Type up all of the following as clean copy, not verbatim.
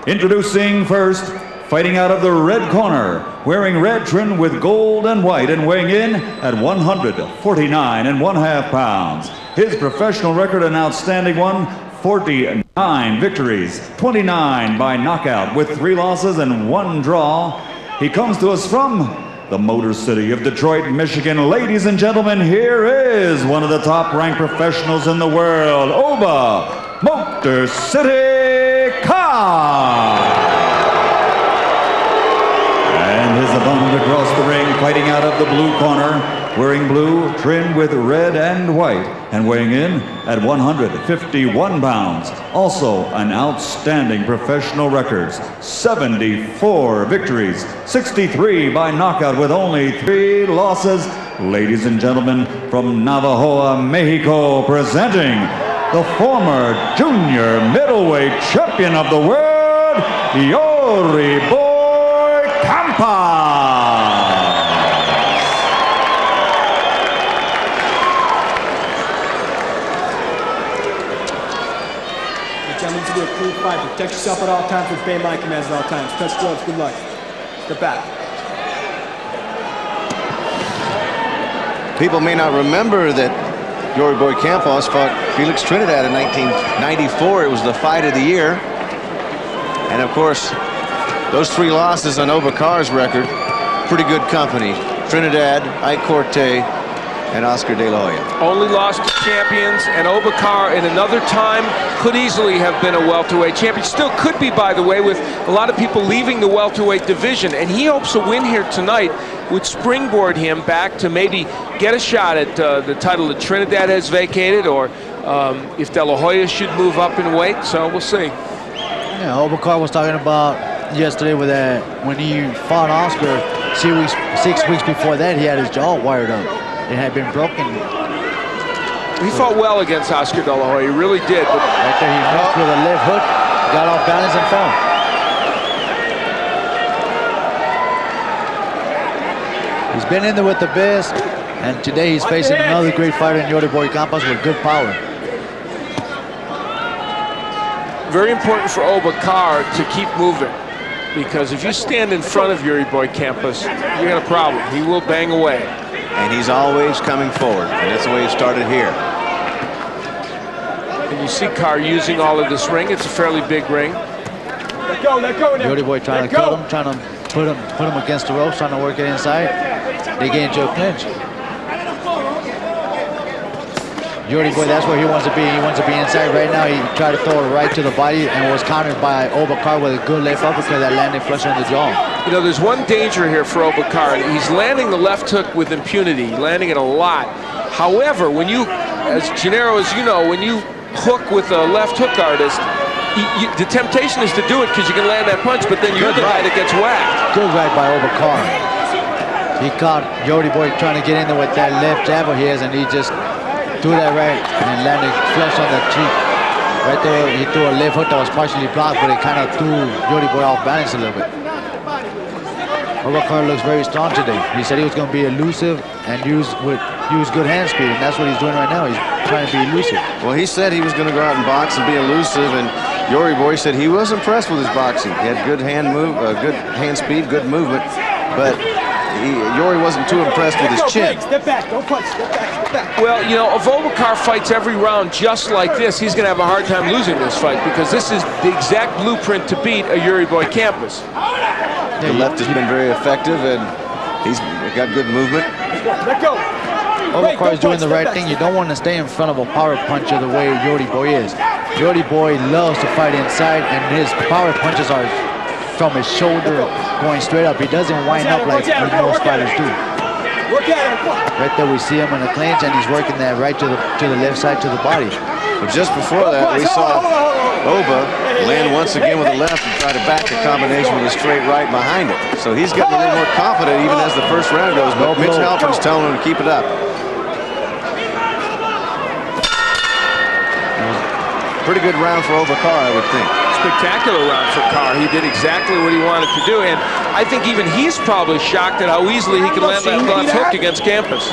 Introducing first, fighting out of the red corner, wearing red trimmed with gold and white and weighing in at 149.5 pounds. His professional record, an outstanding one, 49 victories, 29 by knockout with 3 losses and 1 draw. He comes to us from the Motor City of Detroit, Michigan. Ladies and gentlemen, here is one of the top-ranked professionals in the world, Oba Motor City Carr. And his opponent across the ring, fighting out of the blue corner, wearing blue, trimmed with red and white, and weighing in at 151 pounds. Also an outstanding professional records, 74 victories, 63 by knockout with only 3 losses. Ladies and gentlemen, from Navajo, Mexico, presenting the former junior middleweight champion of the world, Yori Boy Campas. Gentlemen, to do a clean fight. Protect yourself at all times. Obey my commands at all times. Touch gloves. Good luck. Step back. People may not remember that Yori Boy Campas fought Felix Trinidad in 1994. It was the fight of the year. And of course, those 3 losses on Oba Carr's record, pretty good company. Trinidad, Ike Corte, and Oscar De La Hoya. Only lost to champions, and Oba Carr in another time could easily have been a welterweight champion. Still could be, by the way, with a lot of people leaving the welterweight division. And he hopes a win here tonight would springboard him back to maybe get a shot at the title that Trinidad has vacated, or if De La Hoya should move up in weight. So we'll see. Yeah, Oba Carr was talking about yesterday with that when he fought Oscar 6 weeks before that, he had his jaw wired up. It had been broken. He fought well against Oscar De La Hoya, he really did. But right there, he moved with a left hook, got off balance and fell. He's been in there with the best, and today he's facing another great fighter in Yori Boy Campas with good power. Very important for Oba Carr to keep moving, because if you stand in front of Yori Boy Campas, you got a problem. He will bang away. And he's always coming forward, and that's the way he started here. And you see Carr using all of this ring. It's a fairly big ring. Let go now. Yori Boy trying to cut him, trying to put him against the ropes, trying to work it inside. They get into a clinch. Yori Boy, that's where he wants to be. He wants to be inside right now. He tried to throw it right to the body and was countered by Oba Carr with a good left uppercut that landed flush on the jaw. You know, there's one danger here for Oba Carr. He's landing the left hook with impunity, landing it a lot. However, when you, as Gennaro, as you know, when you hook with a left hook artist, the temptation is to do it because you can land that punch, but then you're the guy that gets whacked. Good right by Oba Carr. He caught Yori Boy trying to get in there with that left jab of his, and he just threw that right and landed flush on the cheek. Right there, he threw a left hook that was partially blocked, but it kind of threw Yori Boy off balance a little bit. Oba Carr looks very strong today. He said he was going to be elusive and use good hand speed, and that's what he's doing right now. He's trying to be elusive. Well, he said he was going to go out and box and be elusive, and Yori Boy said he was impressed with his boxing. He had good hand good hand speed, good movement, but Yori wasn't too impressed with his chin. Step back, don't punch, step back. Well, you know, if Oba Carr fights every round just like this, he's going to have a hard time losing this fight, because this is the exact blueprint to beat a Yori Boy Campas. The left has been very effective, and he's got good movement. Let go. Oba Carr is doing the right thing. You don't want to stay in front of a power puncher the way Yori Boy is. Yori Boy loves to fight inside, and his power punches are from his shoulder going straight up. He doesn't wind up like most fighters do. Right there, we see him in a clinch, and he's working that right to the left side to the body. But just before that, we saw Oba land once again with the left and try to back the combination with a straight right behind it. So he's getting a little more confident even as the first round goes, but Mitch Halpern's telling him to keep it up. Pretty good round for Oba Carr, I would think. Spectacular round for Carr. He did exactly what he wanted to do, and I think even he's probably shocked at how easily he can land that left hook against Campas.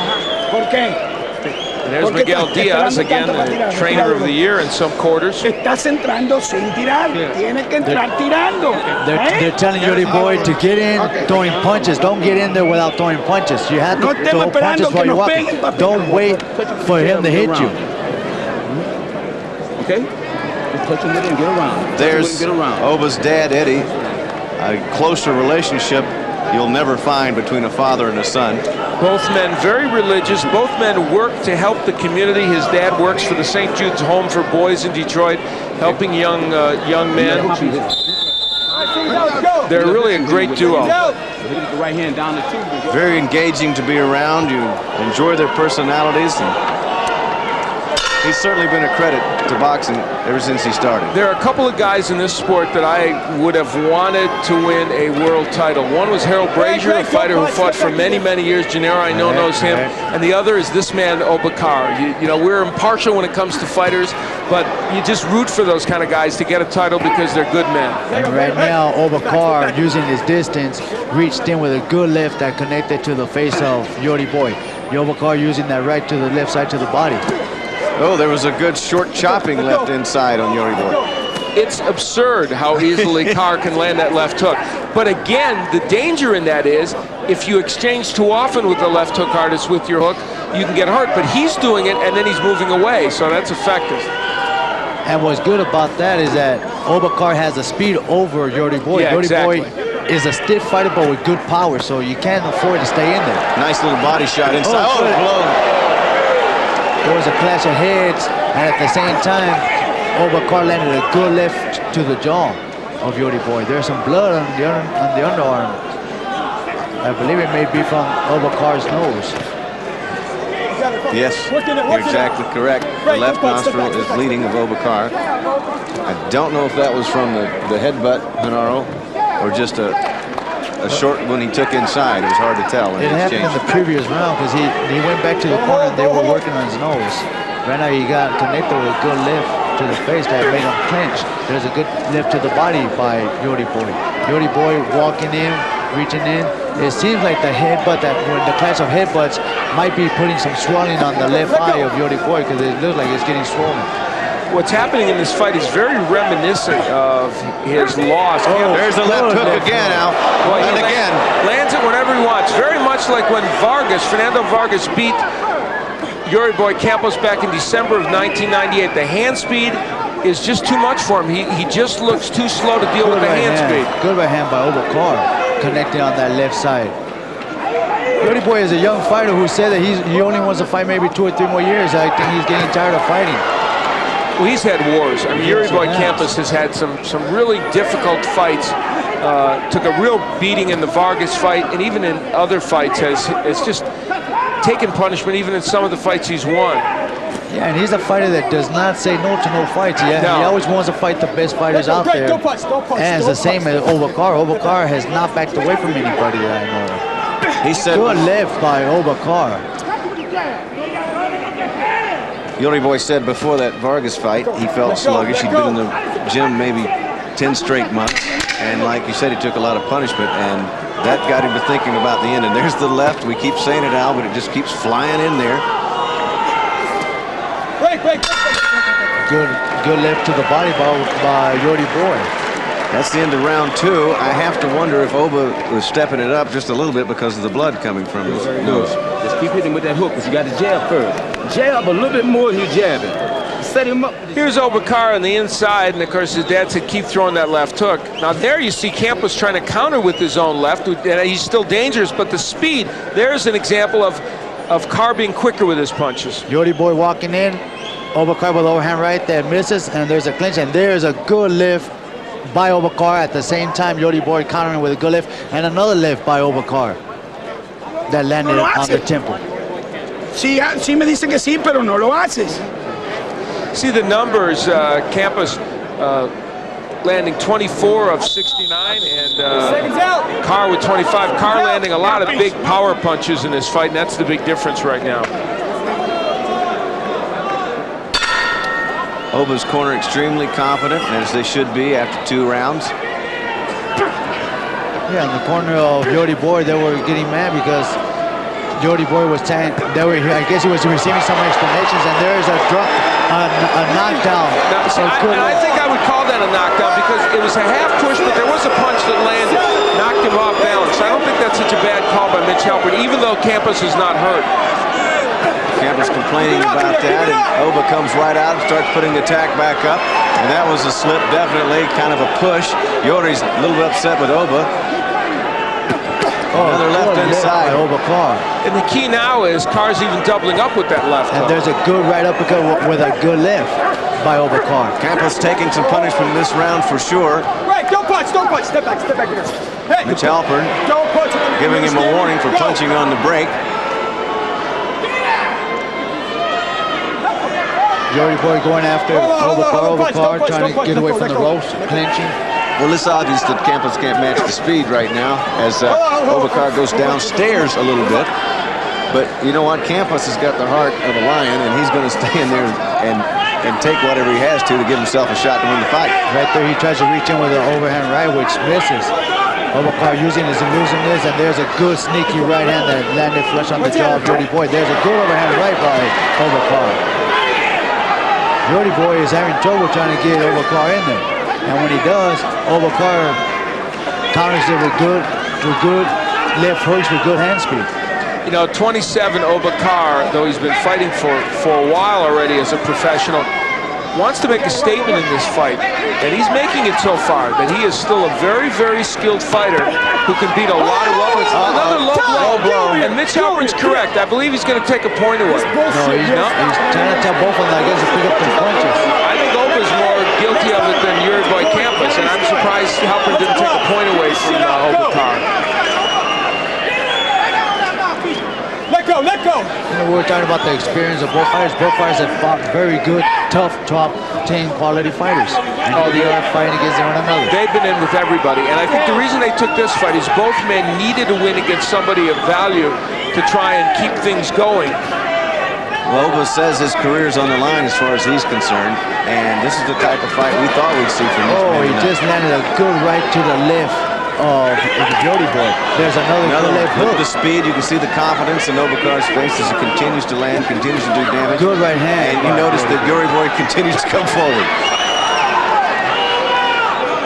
And there's Miguel Diaz, again, the trainer of the year in some quarters. Estás entrando sin tirar. Tienes que entrar tirando. They're telling Yori Boy to get in throwing punches. Don't get in there without throwing punches. You have to throw punches while you're walking. Don't wait for him to hit you. Okay? Just touch him and get around. There's Oba's dad, Eddie. A closer relationship you'll never find between a father and a son. Both men very religious. Both men work to help the community. His dad works for the St. Jude's Home for Boys in Detroit, helping young men. They're really a great duo. Very engaging to be around. You enjoy their personalities. And he's certainly been a credit to boxing ever since he started. There are a couple of guys in this sport that I would have wanted to win a world title. One was Harold Brazier, a fighter who fought for many, many years. Gennaro, I know, knows him. And the other is this man, Oba Carr. You know, we're impartial when it comes to fighters, but you just root for those kind of guys to get a title because they're good men. And right now, Oba Carr, using his distance, reached in with a good left that connected to the face of Yori Boy. Oba Carr using that right to the left side to the body. Oh, there was a good short chopping left inside on Yori Boy. It's absurd how easily Carr can land that left hook. But again, the danger in that is if you exchange too often with the left hook artist with your hook, you can get hurt. But he's doing it, and then he's moving away, so that's effective. And what's good about that is that Oba Carr has the speed over Yori Boy. Yeah, Yori Boy exactly. is a stiff fighter, but with good power, so you can't afford to stay in there. Nice little body shot inside. Oh, blow. There was a clash of heads, and at the same time, Oba Carr landed a good left to the jaw of Yori Boy. There's some blood on the underarm. I believe it may be from Oba Carr's nose. Yes, you're exactly correct. The left nostril is bleeding of Oba Carr. I don't know if that was from the headbutt, Gennaro, or just a short one he took inside. It was hard to tell. It happened in the previous round because he went back to the corner and they were working on his nose. Right now he got connected with a good lift to the face that made him clinch. There's a good lift to the body by Yori Boy. Yori Boy walking in, reaching in. It seems like the headbutt, that when the clash of headbutts might be putting some swelling on the left eye of Yori Boy because it looks like it's getting swollen. What's happening in this fight is very reminiscent of his loss. There's a left hook again, Al. Well, and again. Lands it whenever he wants. Very much like when Fernando Vargas beat Yori Boy Campas back in December of 1998. The hand speed is just too much for him. He just looks too slow to deal with the hand speed. Good right hand by Oba Carr, connecting on that left side. Yori Boy is a young fighter who said that he only wants to fight maybe 2 or 3 more years. I think he's getting tired of fighting. Well, he's had wars. I mean, Yori Boy Campas has had some really difficult fights. Took a real beating in the Vargas fight, and even in other fights has just taken punishment, even in some of the fights he's won. Yeah, and he's a fighter that does not say no to no fights. He always wants to fight the best fighters out there. And it's the same as Oba Carr. Oba Carr has not backed away from anybody that I know of. He said good left by Oba Carr. Yori Boy said before that Vargas fight, he felt sluggish. He'd been in the gym maybe 10 straight months. And like you said, he took a lot of punishment. And that got him to thinking about the end. And there's the left. We keep saying it, Al, but it just keeps flying in there. Good left to the body by Yori Boy. That's the end of round 2. I have to wonder if Oba was stepping it up just a little bit because of the blood coming from his nose. Just keep hitting with that hook because you got to jab first. Jab a little bit more than you jabbing. Set him up. Here's Oba Carr on the inside, and of course his dad said keep throwing that left hook. Now there you see Campas trying to counter with his own left, and he's still dangerous, but the speed, there's an example of Carr being quicker with his punches. Yori Boy walking in, Oba Carr with overhand right that misses, and there's a clinch, and there's a good lift by Oba Carr. At the same time, Yori Boy countering with a good lift, and another lift by Oba Carr that landed on the temple. Sí, sí me dicen que sí, pero no lo haces. See the numbers, Campas landing 24 of 69, and Carr with 25. Carr landing a lot of big power punches in this fight, and that's the big difference right now. Oba's corner extremely confident, as they should be after 2 rounds. Yeah, in the corner of Yori Boy, they were getting mad because Yori Boy was saying, I guess he was receiving some explanations, and there is a knockdown. And I think I would call that a knockdown because it was a half push, but there was a punch that landed, knocked him off balance. I don't think that's such a bad call by Mitch Halpern, even though Campas is not hurt. Campas complaining about that, and Oba comes right out and starts putting the attack back up. And that was a slip, definitely, kind of a push. Yori's a little bit upset with Oba. Another left inside. Oba Carr. And the key now is Carr's even doubling up with that left hook. And there's a good right uppercut with a good left by Oba Carr. Campas taking some punishment this round for sure. Right, don't punch, don't punch. Step back here. Hey, Mitch Halpern don't punch. giving him a warning for punching on the break. Yori Boy going after Oba Carr, trying to get away from the ropes, clinching. Well, it's obvious that Campas can't match the speed right now as Oba Carr goes downstairs a little bit. But you know what? Campas has got the heart of a lion, and he's going to stay in there and take whatever he has to give himself a shot to win the fight. Right there, he tries to reach in with an overhand right, which misses. Oba Carr using his elusiveness, and there's a good sneaky right hand that landed flush on the jaw of Yori Boy. There's a good overhand right by Oba Carr. Yori Boy is having trouble trying to get Oba Carr in there. And when he does, Oba Carr counters it with good left hooks with good hand speed. You know, 27 Oba Carr, though he's been fighting for a while already as a professional, wants to make a statement in this fight, and he's making it so far, that he is still a very, very skilled fighter who can beat a lot of weapons. Another low blow. And Mitch Halpern's correct. I believe he's going to take a point away. No, he's trying to tell both of them, I guess, to pick up the punches. I think Oba's more guilty of it than Yori Boy Campas, and I'm surprised Halpern didn't take a point away from Oba Carr. Let go. You know, we were talking about the experience of both fighters. Both fighters have fought very good, tough, top 10 quality fighters. And they are fighting against one another. They've been in with everybody. And I think the reason they took this fight is both men needed to win against somebody of value to try and keep things going. Well, Oba says his career's on the line as far as he's concerned. And this is the type of fight we thought we'd see from this man. He just landed a good right to the left of Yori Boy. There's another left hook. Look at the speed. You can see the confidence in Oba Carr's face as he continues to land, continues to do damage. Good right hand. And you notice that Yori Boy continues to come forward.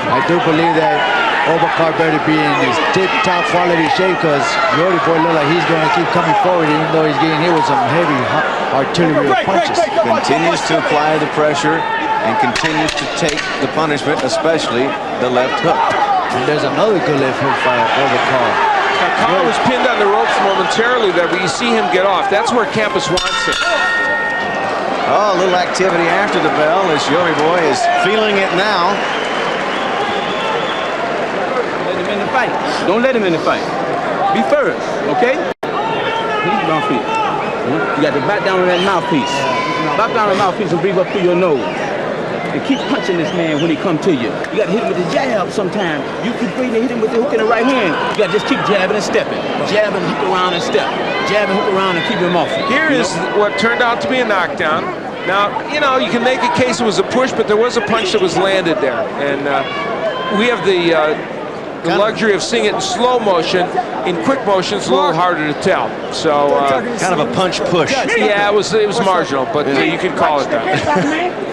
I do believe that Oba Carr better be in his tip-top quality shape because Yori Boy looks like he's going to keep coming forward even though he's getting hit with some heavy artillery punches. Continues to apply the pressure and continues to take the punishment, especially the left hook. And there's another good left hook by Oba Carr. Now, Carr was pinned on the ropes momentarily there, but you see him get off. That's where Campas wants it. Oh, a little activity after the bell as Yori Boy is feeling it now. Let him in the fight. Don't let him in the fight. Be first, okay? He's my feet. You got to back down on that mouthpiece. Back down on the mouthpiece and breathe up through your nose. And keep punching this man when he come to you. You got to hit him with the jab sometime. You keep breathing, hit him with the hook in the right hand. You got to just keep jabbing and stepping. Jabbing, hook around and step. Jabbing, hook around and keep him off you. Here is what turned out to be a knockdown. Now, you know, you can make a case it was a push, but there was a punch that was landed there. And we have the luxury of seeing it in slow motion. In quick motion, it's a little harder to tell. So kind of a punch push. Yeah, it was marginal, but you can call it that.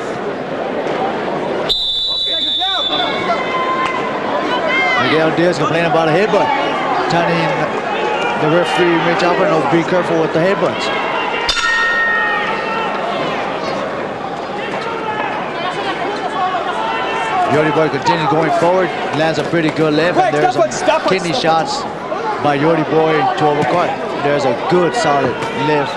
Miguel Diaz complaining about a headbutt. Telling the referee, Mitch Halpern, to be careful with the headbutts. Yori Boy continues going forward, lands a pretty good left, and there's some kidney shots by Yori Boy to Oba Carr. There's a good solid left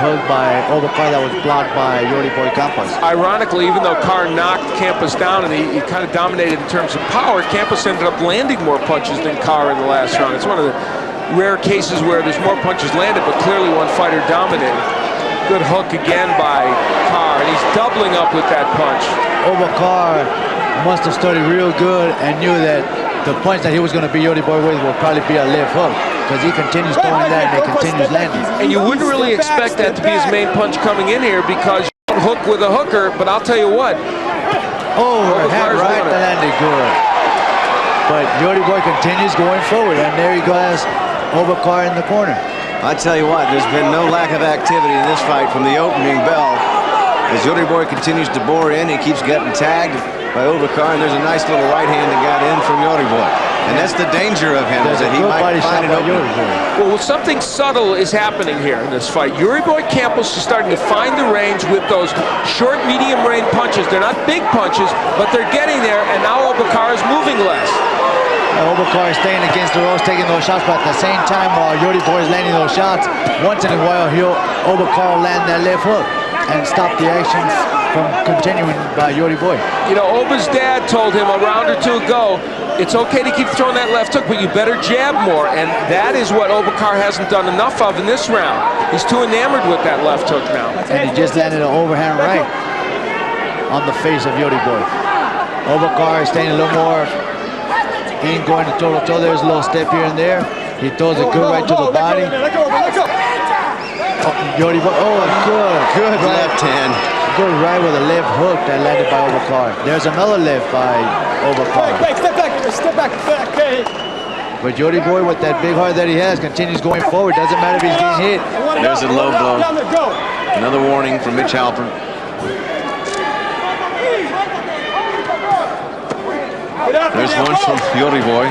hook by Oba Carr that was blocked by Yori Boy Campas. Ironically, even though Carr knocked Campas down and he kind of dominated in terms of power, Campas ended up landing more punches than Carr in the last round. It's one of the rare cases where there's more punches landed, but clearly one fighter dominated. Good hook again by Carr, and he's doubling up with that punch. Oba Carr must have studied real good and knew that the punch that he was going to beat Yori Boy with will probably be a left hook, because he continues throwing that and it continues landing. And you wouldn't really expect that to be his main punch coming in here because you don't hook with a hooker, but I'll tell you what. Overhand right, that landed good. But Yori Boy continues going forward, and there he goes, Oba Carr in the corner. I tell you what, there's been no lack of activity in this fight from the opening bell. As Yori Boy continues to bore in, he keeps getting tagged by Oba Carr, and there's a nice little right hand that got in from Yori Boy. And that's the danger of him, is that he might find an opening. Well, something subtle is happening here in this fight. Yori Boy Campas is starting to find the range with those short, medium range punches. They're not big punches, but they're getting there, and now Oba Carr is moving less. Oba Carr is staying against the ropes, taking those shots, but at the same time, while Yori Boy is landing those shots, once in a while, Oba Carr will land that left hook and stop the actions from continuing by Yori Boy. You know, Oba's dad told him a round or two ago, it's okay to keep throwing that left hook, but you better jab more, and that is what Oba Carr hasn't done enough of in this round. He's too enamored with that left hook now. And he just landed an overhand right on the face of Yori Boy. Oba Carr is staying a little more, he ain't going to toe-to-toe. There's a little step here and there. He throws a good right to the body. Let go. Yori Boy, good left hand. Good right with a left hook that landed by Oba Carr. There's another left by Oba Carr. Wait, step back. Okay. But Yori Boy, with that big heart that he has, continues going forward. Doesn't matter if he's getting hit. There's a low blow. Another warning from Mitch Halpern. There's one from Yori Boy.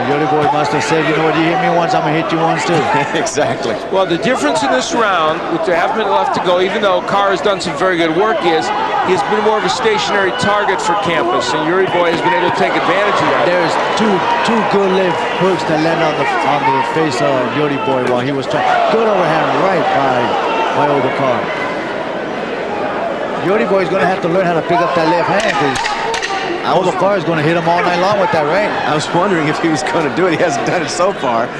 Yori Boy must have said, you know what, you hit me once, I'm going to hit you once too. Exactly. Well, the difference in this round, with the half minute left to go, even though Carr has done some very good work, is he's been more of a stationary target for Campas, and Yori Boy has been able to take advantage of that. There's two good left hooks that land on the face of Yori Boy while he was trying. Good overhand right by Oba Carr. Yori Boy is going to have to learn how to pick up that left hand, because Oba Carr is going to hit him all night long with that right. I was wondering if he was going to do it. He hasn't done it so far.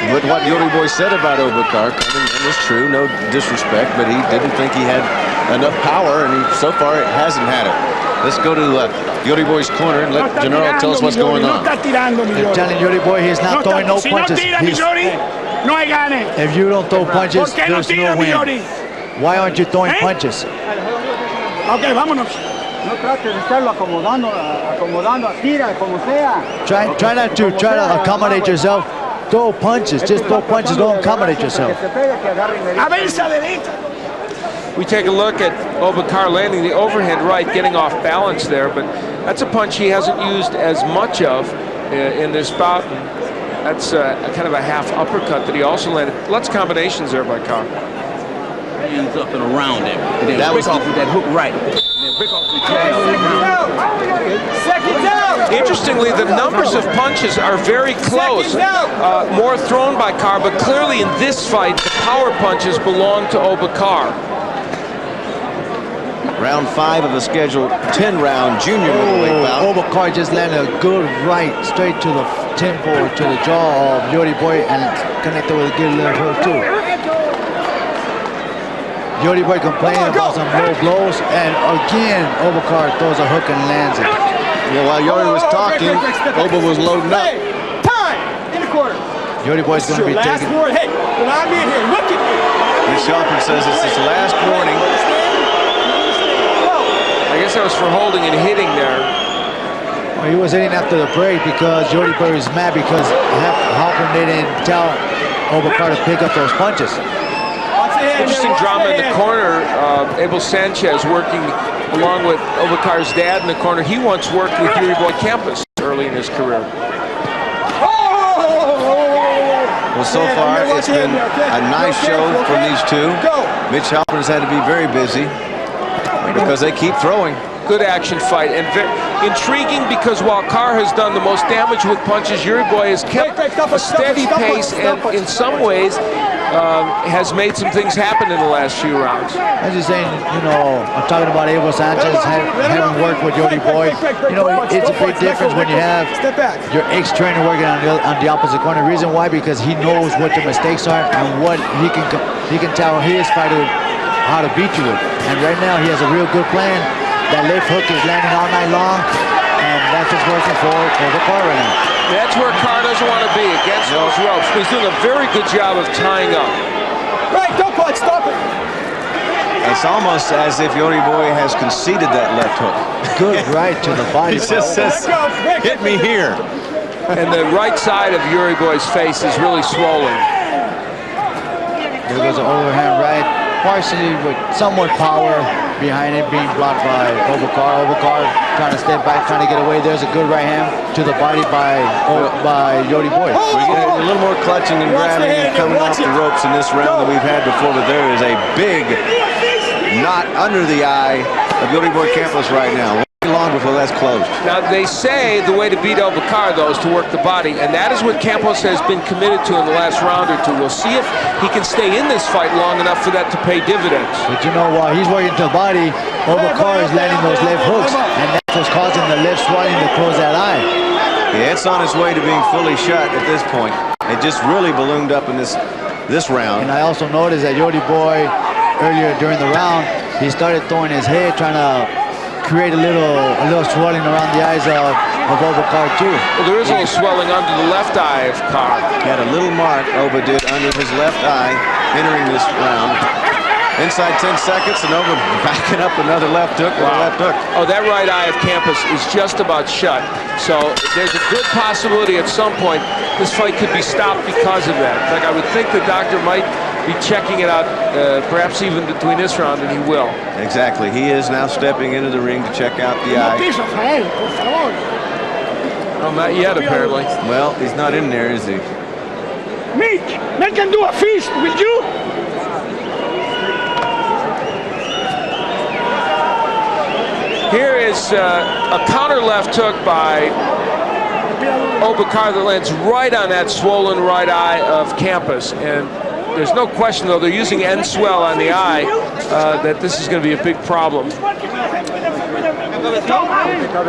But what Yori Boy said about Oba Carr coming in is true. No disrespect, but he didn't think he had enough power, and so far it hasn't had it. Let's go to Yori Boy's corner and let Gennaro tell us what's going on. They're telling Yori Boy he's not throwing no punches. If you don't throw punches, there's no win. Why aren't you throwing punches? Okay, vámonos. No trates de estarlo acomodando, tira, como sea. Try not to accommodate yourself. Throw punches. Just throw punches. Don't accommodate yourself. We take a look at Oba Carr landing the overhand right, getting off balance there, but that's a punch he hasn't used as much of in this bout. That's kind of a half uppercut that he also landed. Lots of combinations there by Carr. Hands up and around him. And then that was off with that hook right. Interestingly, the numbers of punches are very close. More thrown by Carr, but clearly in this fight, the power punches belong to Oba Carr. Round 5 of the scheduled 10-round junior middleweight bout. Oba Carr just landed a good right straight to the temple, to the jaw of Yori Boy, and connected with a good left hook too. Yori Boy complaining about some low blows, and again, Oba Carr throws a hook and lands it. Yeah, while Yori was talking, Oba was loading up. Time! In the corner. Yori Boy's going to be taking... Hey, when I'm in here, look at me. Mitch Halpern says it's his last warning. I guess that was for holding and hitting there. Well, he was hitting after the break because Yori Boy was mad because Halpern didn't tell Oba Carr to pick up those punches. Interesting drama in the corner. Abel Sanchez working along with Oba Carr's dad in the corner. He once worked with Yori Boy Campas early in his career. Well, so far it's been a nice show from these two. Mitch Halpern has had to be very busy because they keep throwing. Good action fight, and intriguing because while Carr has done the most damage with punches, Yori Boy has kept a steady pace and in some ways has made some things happen in the last few rounds. I was just saying, you know, I'm talking about Abel Sanchez having worked with Yori Boy. You know, it's a big difference when you have your ex-trainer working on the opposite corner. The reason why, because he knows what the mistakes are and what he can tell his fighter how to beat you with. And right now he has a real good plan. That left hook is landing all night long, and that's what's working for Oba Carr right now. That's where Carr doesn't want to be, against those ropes. He's doing a very good job of tying up. Right, don't punch, stop it. It's almost as if Yori Boy has conceded that left hook. Good right to the body. He just says, hit me here. And the right side of Yori Boy's face is really swollen. There goes an overhand right, partially with somewhat power behind it, being blocked by Oba Carr. Oba Carr trying to step back, trying to get away. There's a good right hand to the body by Yori Boy. We're getting a little more clutching and grabbing and coming off the ropes in this round than we've had before, but there is a big knot under the eye of Yori Boy Campas right now. Long before that's closed. Now, they say the way to beat Oba Carr, though, is to work the body, and that is what Campos has been committed to in the last round or two. We'll see if he can stay in this fight long enough for that to pay dividends. But you know, while he's working to the body, Oba Carr is landing those left hooks, and that's what's causing the left swelling to close that eye. Yeah, it's on its way to being fully shut at this point. It just really ballooned up in this round. And I also noticed that Yori Boy, earlier during the round, he started throwing his head, trying to create a little swelling around the eyes of Oba Carr too. Well, there is a little swelling under the left eye of Carr. He had a little mark, Oba did, under his left eye entering this round. Inside 10 seconds, and Oba backing up another left hook with a left hook. Oh, that right eye of Campas is just about shut. So there's a good possibility at some point this fight could be stopped because of that. In fact, I would think the doctor might be checking it out, perhaps even between this round, and he will. Exactly. He is now stepping into the ring to check out the eye. Oh, not yet, apparently. Well, he's not in there, is he? Mitch, I can do a fist, will you? Here is a counter left hook by Oba Carr that lands right on that swollen right eye of Campas. And there's no question, though, they're using end swell on the eye, that this is going to be a big problem.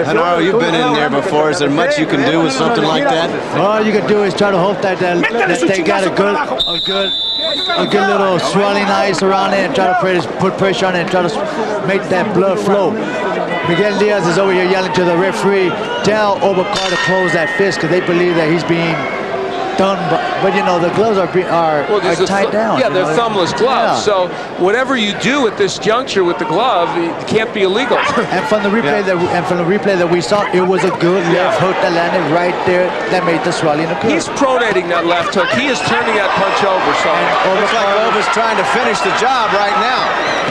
Hanaro, you've been in there before. Is there much you can do with something like that? All you can do is try to hope that they got a good little swelling ice around it and try to put pressure on it and try to make that blood flow. Miguel Diaz is over here yelling to the referee, tell Oba Carr to close that fist, because they believe that he's being done, but you know, the gloves are tied down. Yeah, they're thumbless gloves. Yeah. So whatever you do at this juncture with the glove, it can't be illegal. And from the replay that we saw, it was a good left hook that landed right there that made the swelling occur. He's pronating that left hook. He is turning that punch over. So looks like Oba's trying to finish the job right now.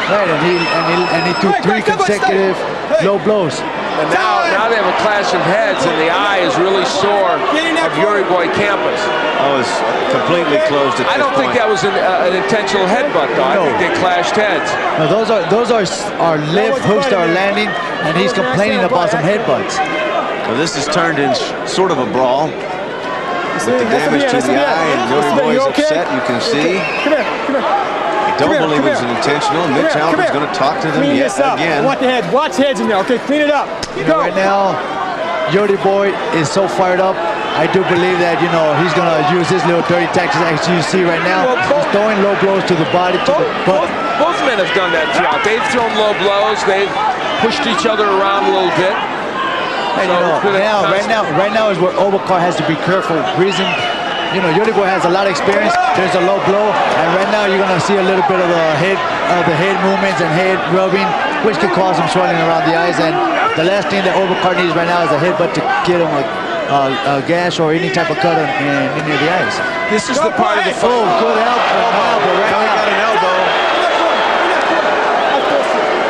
Right, and he threw 3 consecutive low blows. And now they have a clash of heads, and the eye is really sore of Yori Boy Campas. Oh, it's completely closed at this point. I don't think that was an intentional headbutt, though. I think they clashed heads. No, those are left hooks that are landing, and he's complaining about some headbutts. Well, this has turned in sort of a brawl. With the damage to the eye, and Yori Boy is upset, you can see. I don't believe it was intentional. Mitch Halper's going to talk to them yet again. Watch heads in there, okay? Clean it up. Right now, Yori Boy is so fired up. I do believe that, you know, he's going to use his little dirty tactics, as you see right now. He's throwing low blows to the body, to the butt. Both men have done that throughout. They've thrown low blows. They've pushed each other around a little bit. And so, you know, right now is where Oba Carr has to be careful. Reason, you know, Yori Boy has a lot of experience. There's a low blow, and right now you're gonna see a little bit of the head movements and head rubbing, which could cause some swelling around the eyes. And the last thing that Oba Carr needs right now is a headbutt to get him a gash or any type of cut in any of the eyes. This is the part of the fight. Oh, good elbow right now. Got an elbow.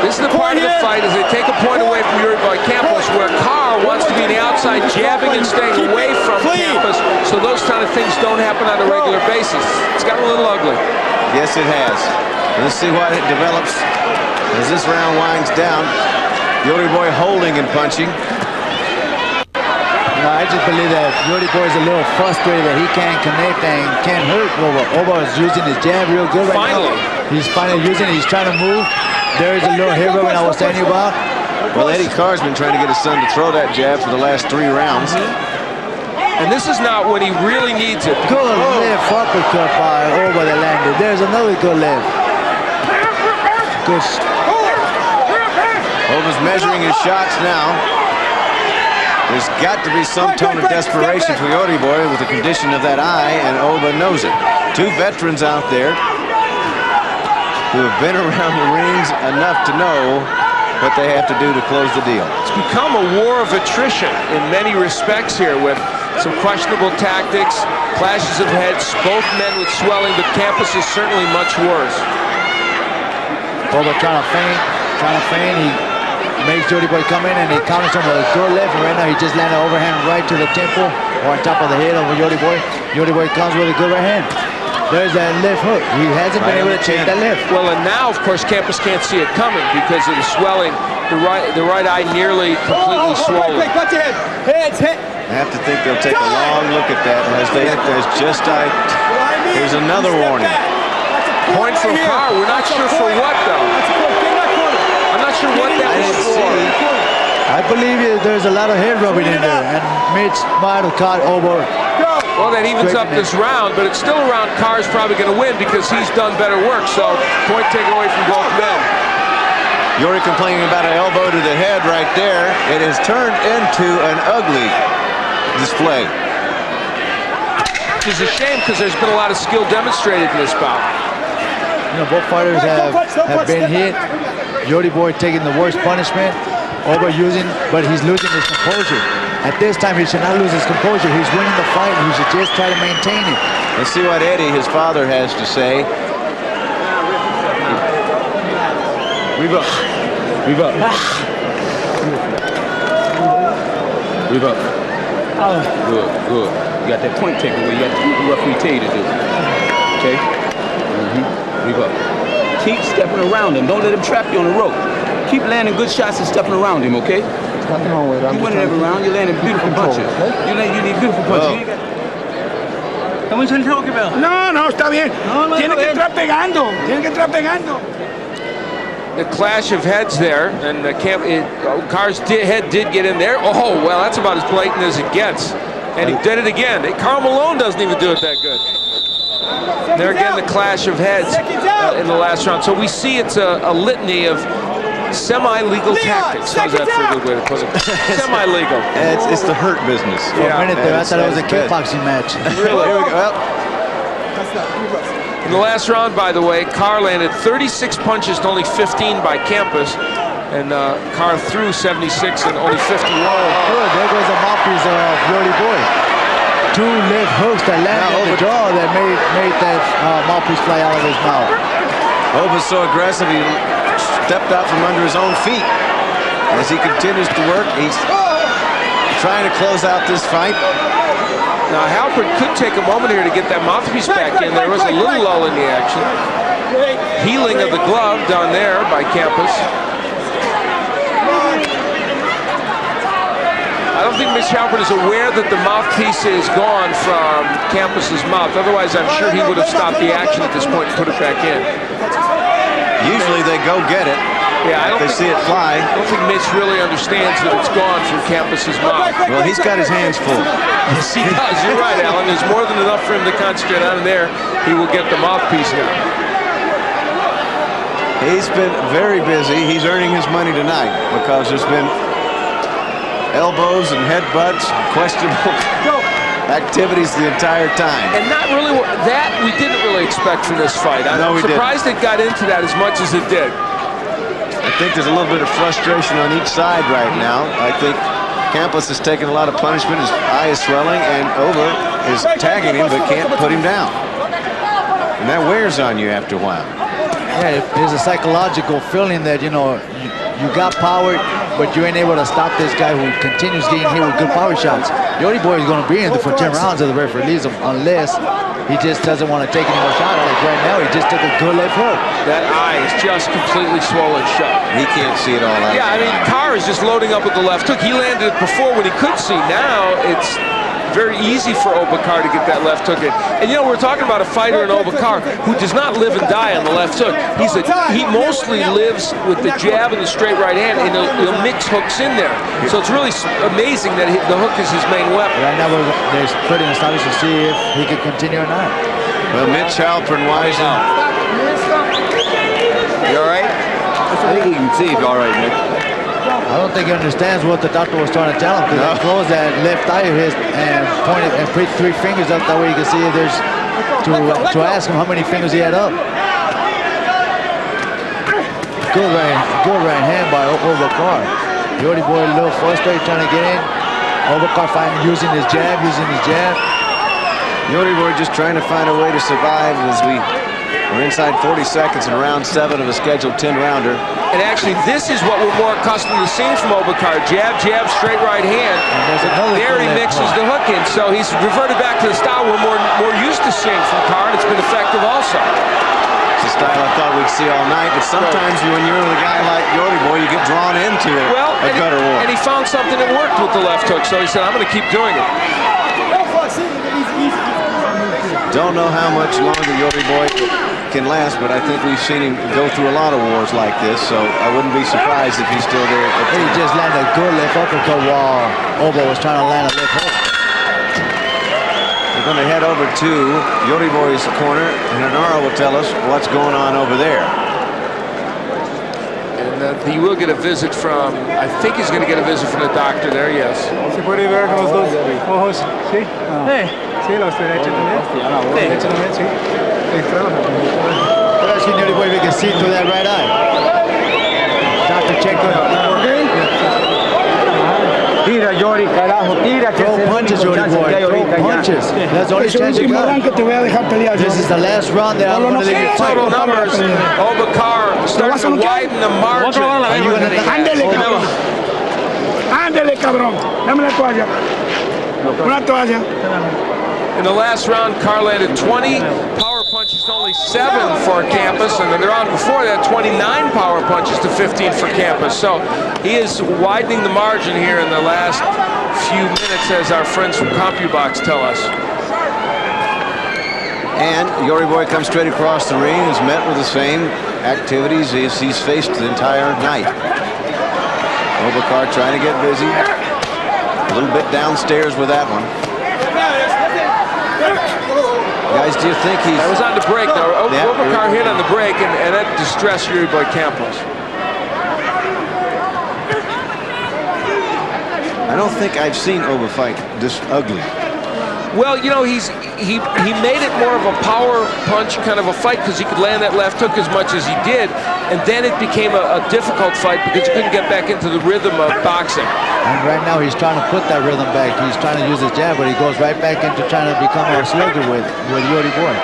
This is the part of the fight as they take a point away from Yori Boy Campas, where Carr wants to be on the outside, jabbing and staying away from Campas, so those kind of things don't happen on a regular basis. It's gotten a little ugly. Yes, it has. Let's see what it develops as this round winds down. Yori Boy holding and punching. No, I just believe that Yori Boy is a little frustrated that he can't connect and can't hurt Oba. Oba is using his jab real good right now. He's finally using it. He's trying to move. There's a little head rubbing I was telling you about. Well, Eddie Carr's been trying to get his son to throw that jab for the last 3 rounds. And this is not when he really needs it. Good left uppercut by Oba that landed. There's another good left. Good. Oba's measuring his shots now. There's got to be some tone of desperation for Yori Boy with the condition of that eye, and Oba knows it. 2 veterans out there who have been around the rings enough to know what they have to do to close the deal. It's become a war of attrition in many respects here, with some questionable tactics, clashes of heads, both men with swelling, but Campas is certainly much worse. Oba trying to feint. He makes Yori Boy come in and he counters him with a good left. And right now he just landed overhand right to the temple or on top of the head of Yori Boy. Yori Boy comes with a good right hand. There's that left hook. He hasn't been able to take that left. Well, and now, of course, Campas can't see it coming because of the swelling. The right eye nearly completely swollen. Watch your head. Heads, head. I have to think they'll take a long look at that as they there's just there's another warning. Point from Carr. We're not sure for what, though. I'm not sure what that was for. I believe there's a lot of head rubbing in there, and Mitch might have caught Oba. Well, that evens up this round, but it's still a round Carr's probably going to win because he's done better work. So, point taken away from both men. Yori complaining about an elbow to the head right there. It has turned into an ugly display. Which is a shame because there's been a lot of skill demonstrated in this bout. You know, both fighters have been hit. Yori Boy taking the worst punishment. Oba but he's losing his composure. At this time, he should not lose his composure. He's winning the fight. He should just try to maintain it. Let's see what Eddie, his father, has to say. Rev up. Rev up. Rev up. Good, good. You got that point taken away. You got to do what referee tell you to do. Okay? Rev up. Keep stepping around him. Don't let him trap you on the rope. Keep landing good shots and stepping around him, okay? You winning every round. You're landing beautiful punches. You need beautiful punches. Estamos en el que veo. No, está bien. Tiene que entrar pegando. Tiene que entrar pegando. The clash of heads there, and Carr's head did get in there. Oh, well, that's about as blatant as it gets. And he did it again. Carl Malone doesn't even do it that good. There again, the clash of heads in the last round. So we see it's a litany of semi-legal tactics. How's that for a good way to put it? Semi-legal. It's the hurt business. For a minute there, I thought it was a kickboxing match. Really? Here we go. Well, in the last round, by the way, Carr landed 36 punches to only 15 by Campas, and Carr threw 76 and only 51. Good, there goes the mouthpiece of Yori Boy. Two left hooks that landed on the jaw that made that mouthpiece fly out of his mouth. Oba's so aggressive, he stepped out from under his own feet. As he continues to work, he's trying to close out this fight. Now, Halpern could take a moment here to get that mouthpiece back in. There was a little lull in the action. Healing of the glove down there by Campas. I don't think Mitch Halpern is aware that the mouthpiece is gone from Campas's mouth. Otherwise, I'm sure he would have stopped the action at this point and put it back in. Usually they go get it. Yeah, they see it fly. I don't think Mitch really understands that it's gone from Campas's mouth. Well, he's got his hands full. Yes, he does. You're right, Alan. There's more than enough for him to concentrate on there. He will get the mouthpiece now. He's been very busy. He's earning his money tonight because there's been elbows and headbutts, questionable activities the entire time. And not really that we didn't really expect from this fight. I'm surprised it got into that as much as it did. I think there's a little bit of frustration on each side right now. I think Campas has taken a lot of punishment. His eye is swelling, and Oba is tagging him but can't put him down. And that wears on you after a while. Yeah, there's a psychological feeling that, you know, you got power, but you ain't able to stop this guy who continues getting hit with good power shots. Yori Boy is going to be in for 10 rounds if the referee leaves him, unless he just doesn't want to take any more shots. Like right now, he just took a good left hook. That eye is just completely swollen shut. He can't see it all out. Yeah, I mean, Carr is just loading up with the left hook. He landed it before when he could see. Now it's very easy for Oba Carr to get that left hook in. And you know, we're talking about a fighter in Oba Carr who does not live and die on the left hook. He mostly lives with the jab and the straight right hand, and he'll mix hooks in there. So it's really amazing that the hook is his main weapon. Right now they're splitting the establish to see if he can continue or not. Well, Mitch Halpern wise out. You all right? I think he can see if you're all right, Nick. I don't think he understands what the doctor was trying to tell him, because he closed that left eye of his and pointed and put 3 fingers up, that way you can see if there's to ask him how many fingers he had up. Good right hand by Oba Carr. Yori Boy a little frustrated trying to get in. Oba Carr finally using his jab. Yori Boy just trying to find a way to survive as we're inside 40 seconds in round 7 of a scheduled 10-rounder. And actually, this is what we're more accustomed to seeing from Oba Carr. Jab, jab, straight right hand. There he mixes the hook in. So he's reverted back to the style we're more used to seeing from Carr, and it's been effective also. It's a style I thought we'd see all night, but sometimes when you're with a guy like Yori Boy, you get drawn into a gutter war. And he found something that worked with the left hook, so he said, I'm going to keep doing it. Don't know how much longer Yori Boy can last, but I think we've seen him go through a lot of wars like this, so I wouldn't be surprised if he's still there. He just landed a good left uppercut while Oba was trying to land a left hook. We're going to head over to Yori Boy's corner, and Honora will tell us what's going on over there. And he will get a visit from, I think he's going to get a visit from the doctor there, yes. ¿Se puede ver con los dos ojos? Sí. Sí, los derechos también. Derecho también, sí. Well, actually, Yori Boy, we can see through that right eye. Doctor checking. Tira, Yori, carajo, tira. Throw punches, Yori Boy. Throw punches. That's the only chance you got. This is the last round that I'm going to leave you fight. Total numbers, Oba Carr starting to widen the margin. Ándele, cabrón. Ándele, cabrón. Dame la toalla. Una toalla. In the last round, Carr landed 20 power punches to only 7 for Campas, and in the round before that, 29 power punches to 15 for Campas. So he is widening the margin here in the last few minutes, as our friends from CompuBox tell us. And Yori Boy comes straight across the ring, is met with the same activities as he's faced the entire night. Oba Carr trying to get busy. A little bit downstairs with that one. Guys, do you think he's... That was on the break, though. Oba Carr hit on the break, and that distressed Yori Boy Campas. I don't think I've seen Oba fight this ugly. Well, you know, he made it more of a power punch kind of a fight because he could land that left hook as much as he did, and then it became a difficult fight because he couldn't get back into the rhythm of boxing. And right now he's trying to put that rhythm back. He's trying to use his jab, but he goes right back into trying to become a slugger with Yori Boy.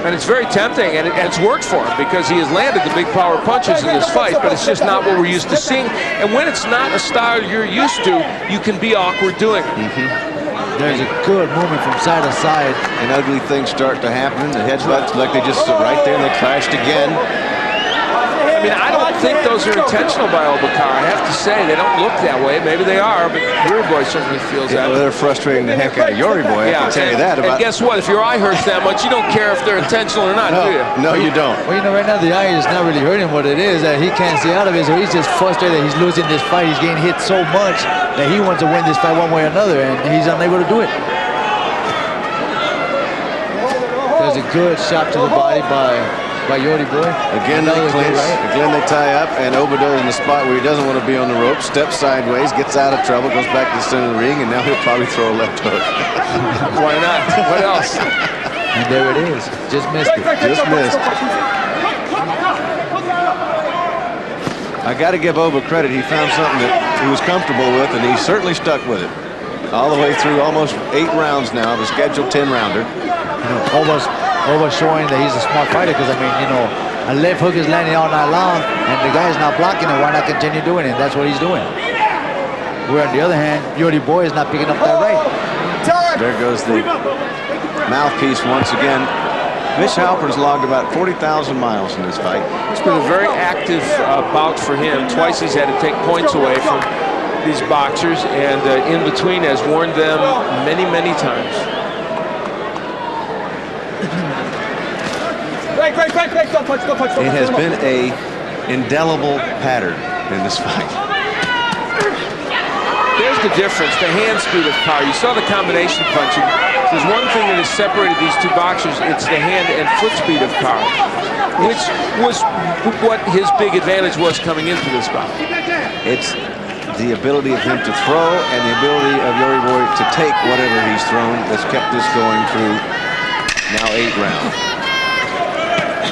And it's very tempting, and it's worked for him because he has landed the big power punches in this fight, but it's just not what we're used to seeing. And when it's not a style you're used to, you can be awkward doing it. There's a good movement from side to side. And ugly things start to happen. The headbutts, like they just sit right there and they clashed again. I mean, I don't think those are intentional by Oba Carr. I have to say, they don't look that way. Maybe they are, but Yori Boy certainly feels that. Well, they're frustrating the heck out of Yori Boy, I can tell you that. And guess what? If your eye hurts that much, you don't care if they're intentional or not, do you? No, you don't. Well, you know, right now the eye is not really hurting. What it is that he can't see out of it, so he's just frustrated that he's losing this fight. He's getting hit so much that he wants to win this fight one way or another, and he's unable to do it. There's a good shot to the body by Yori Boy. Again, they clinch. Again, they tie up, and Oba Carr in the spot where he doesn't want to be on the rope, steps sideways, gets out of trouble, goes back to the center of the ring, and now he'll probably throw a left hook. Why not? What else? And there it is. Just missed it. Just missed. I got to give Oba credit. He found something that he was comfortable with, and he certainly stuck with it. All the way through almost 8 rounds now, the scheduled 10-rounder. You know, Oba showing that he's a smart fighter because, I mean, you know, a left hook is landing all night long and the guy's not blocking it. Why not continue doing it? That's what he's doing. Where on the other hand, Yori Boy is not picking up that right. There goes the mouthpiece once again. Mitch Halpern's logged about 40,000 miles in this fight. It's been a very active bout for him. Twice he's had to take points away from these boxers, and in between has warned them many, many times. It has been a indelible pattern in this fight. There's the difference, the hand speed of Carr. You saw the combination punching. There's one thing that has separated these two boxers. It's the hand and foot speed of Carr, which was what his big advantage was coming into this bout. It's the ability of him to throw and the ability of Yori Boy to take whatever he's thrown that's kept this going through now 8 rounds.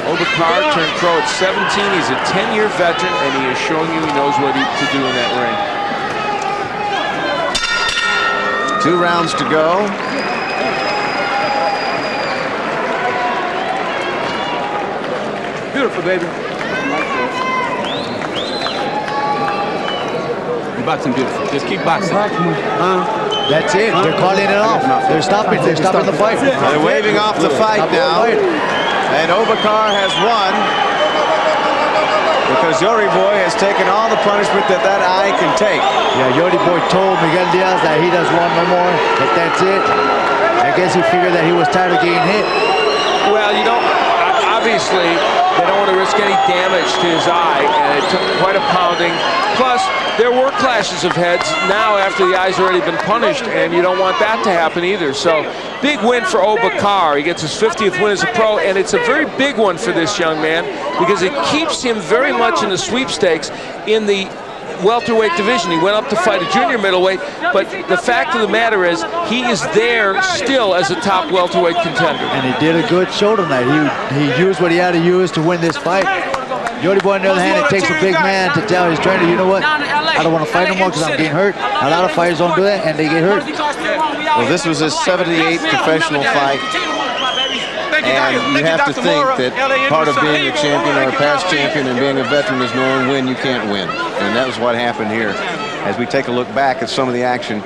Oba Carr turned pro at 17. He's a 10-year veteran, and he is showing you he knows what to do in that ring. 2 rounds to go. Beautiful, baby. You're boxing beautiful. Just keep boxing. That's it. They're calling it off. They're stopping. They're stopping the fight. They're waving off the fight now. And Oba Carr has won because Yori Boy has taken all the punishment that eye can take. Yeah, Yori Boy told Miguel Diaz that he doesn't want no more, that that's it. I guess he figured that he was tired of getting hit. Well, you know, obviously, they don't want to risk any damage to his eye, and it took quite a pounding. Plus, there were clashes of heads now after the eye's already been punished, and you don't want that to happen either. So, big win for Oba Carr. He gets his 50th win as a pro, and it's a very big one for this young man because it keeps him very much in the sweepstakes in the welterweight division. He went up to fight a junior middleweight, but the fact of the matter is he is there still as a top welterweight contender. And he did a good show tonight. He used what he had to use to win this fight. Yori Boy, on the other hand, it takes a big man to tell his trainer, you know what, I don't want to fight no more because I'm getting hurt. A lot of fighters don't do that, and they get hurt. Well, this was his 78th professional fight. And you have to think that part of being a champion or a past champion and being a veteran is knowing when you can't win. And that was what happened here. As we take a look back at some of the action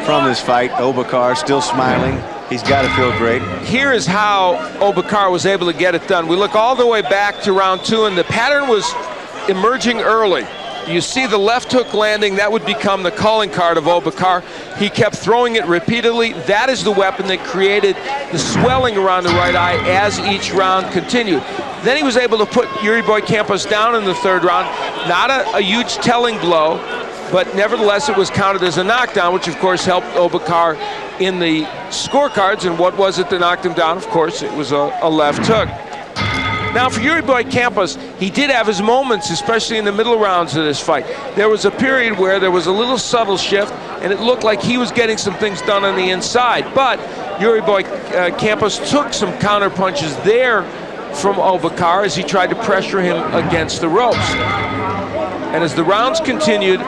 from this fight, Oba Carr still smiling. He's got to feel great. Here is how Oba Carr was able to get it done. We look all the way back to round 2, and the pattern was emerging early. You see the left hook landing, that would become the calling card of Oba Carr. He kept throwing it repeatedly. That is the weapon that created the swelling around the right eye as each round continued. Then he was able to put Yori Boy Campas down in the 3rd round. Not a huge telling blow, but nevertheless it was counted as a knockdown, which of course helped Oba Carr in the scorecards. And what was it that knocked him down? Of course, it was a left hook. Now, for Yori Boy Campas, he did have his moments, especially in the middle rounds of this fight. There was a period where there was a little subtle shift, and it looked like he was getting some things done on the inside. But Yori Boy Campas took some counter punches there from Oba Carr as he tried to pressure him against the ropes. And as the rounds continued,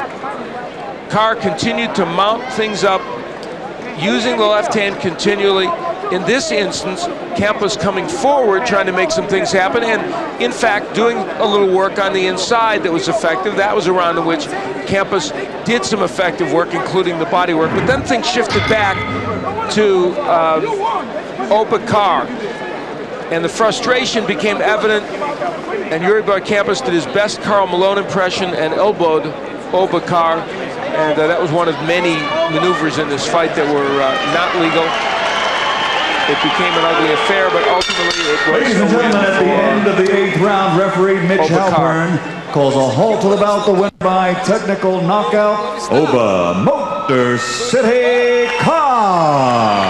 Carr continued to mount things up, using the left hand continually. In this instance, Campas coming forward, trying to make some things happen, and in fact doing a little work on the inside that was effective. That was a round in which Campas did some effective work, including the body work. But then things shifted back to Oba Carr, and the frustration became evident, and Yori Boy Campas did his best Karl Malone impression and elbowed Oba Carr, and that was one of many maneuvers in this fight that were not legal. It became an ugly affair, but ultimately it was. Ladies and gentlemen, at the end of the 8th round, referee Mitch Halpern calls a halt to the bout. The winner by technical knockout, Oba Motor City Carr.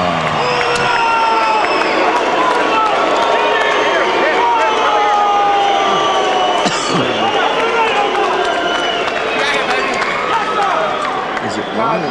Is it wrong?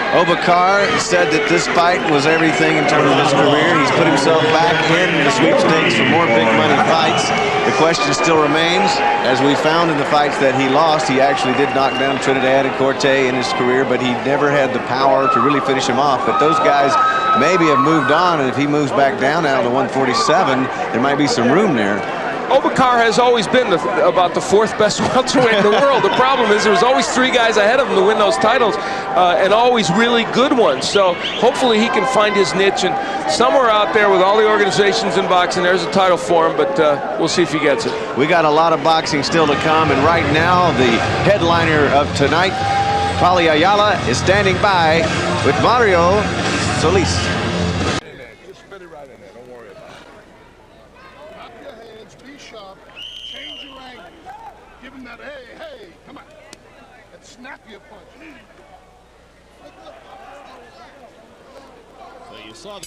Oba Carr said that this fight was everything in terms of his career. He's put himself back in the sweepstakes for more big money fights. The question still remains, as we found in the fights that he lost, he actually did knock down Trinidad and Corte in his career, but he never had the power to really finish him off. But those guys maybe have moved on, and if he moves back down now to 147, there might be some room there. Oba Carr has always been about the 4th best welterweight in the world. The problem is there was always 3 guys ahead of him to win those titles, and always really good ones. So hopefully he can find his niche, and somewhere out there with all the organizations in boxing, there's a title for him, but we'll see if he gets it. We got a lot of boxing still to come, and right now the headliner of tonight, Paulie Ayala, is standing by with Mario Solis. Change your angle. Give him that, hey, come on. That snappy punch. So you saw the